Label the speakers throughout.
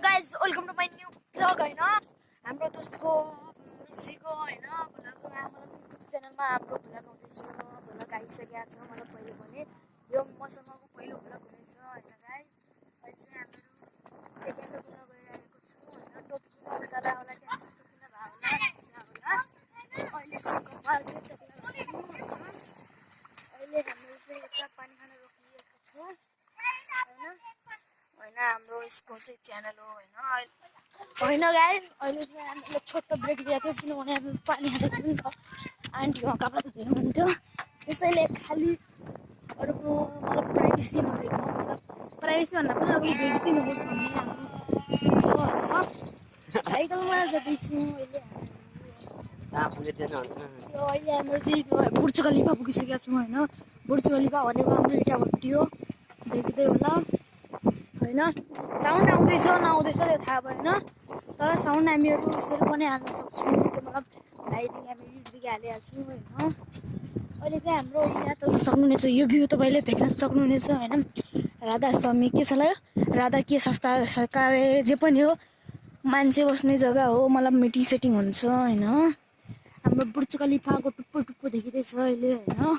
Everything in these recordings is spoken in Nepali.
Speaker 1: guys, welcome to my new vlog हैन हाम्रो दोस्तको मिसीको हैन भोलाको हाम्रो च्यानलमा हाम्रो भोलाक आउँदैछ भोलाक आइसकेको छ मलाई पहिले भने यो मसँगको पहिलो भोलाक हुनेछ हैन गाइस अहिले चाहिँ हामीहरु एकेन्ड भोलाक गइरहेको छु हैन टोपी लगाउँदा होला त्यहाँ कस्तो किन भा होला अहिले चाहिँ मार्केट अहिले हामी चाहिँ यता पानी खान रोकिएको छु हैन हाम्रो यसको चाहिँ च्यानल हो हैन गाइस अहिले चाहिँ हामीले छोटो ब्रेक दिएको थियो किनभने हामी पानी खाँदै थियौँ नि त आन्टीको कपडा धुनु हुन्थ्यो त्यसैले खाली अरूको मतलब प्राइभेसी नभएको मतलब प्राइभेसी भन्दा पनि अब बेइज्जती नहोस् भन्ने हाम्रो साइकलमा जाँदैछु अहिले हाम्रो चाहिँ बुर्ज खलिफा पुगिसकेका छौँ होइन बुर्ज खलिफा भनेको हाम्रो इटाभट्टी हो देख्दै होला हैन साउन्ड आउँदैछ नआउँदैछ त्यो थाहा भएन तर साउन्ड हामीहरू यसरी पनि हाल्न सक्छौँ त्यो मतलब लाइटिङ हामी युजदेखि हालिहाल्छौँ होइन अहिले चाहिँ हाम्रो यहाँ त सक्नुहुनेछ यो भ्यू तपाईँले देख्न सक्नुहुनेछ होइन राधा स्वामी के छ ल राधा के संस्था सरकार जे पनि हो मान्छे बस्ने जग्गा हो मतलब मिटिङ सेटिङ हुन्छ होइन हाम्रो बुर्ज खलिफाको टुप्पो टुप्पो देखिँदैछ अहिले होइन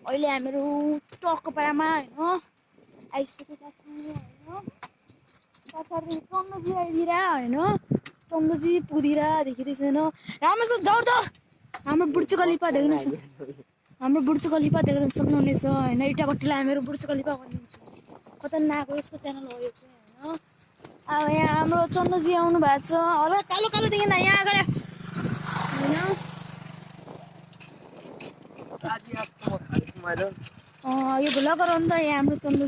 Speaker 1: अहिले हामीहरू टक्क पारामा होइन आइसकेका छौँ होइन पछाडि चन्द्रजी आइदिएर होइन चन्द्रजी पुगिदिएर देखिँदैछ होइन राम्रोसँग दौड दौड हाम्रो बुर्ज खलिफा देख्न हाम्रो बुर्ज खलिफा देख्न सक्नुहुनेछ होइन इटाभट्टीलाई हामीहरू बुर्ज खलिफा भनिदिन्छौँ खतरनाक यसको च्यानल हो यो चाहिँ होइन अब यहाँ हाम्रो चन्द्रजी आउनु भएको छ होला कालो कालो देखिन यहाँ अगाडि होइन यो भोला गराउनु त यहाँ हाम्रो चन्द्रजी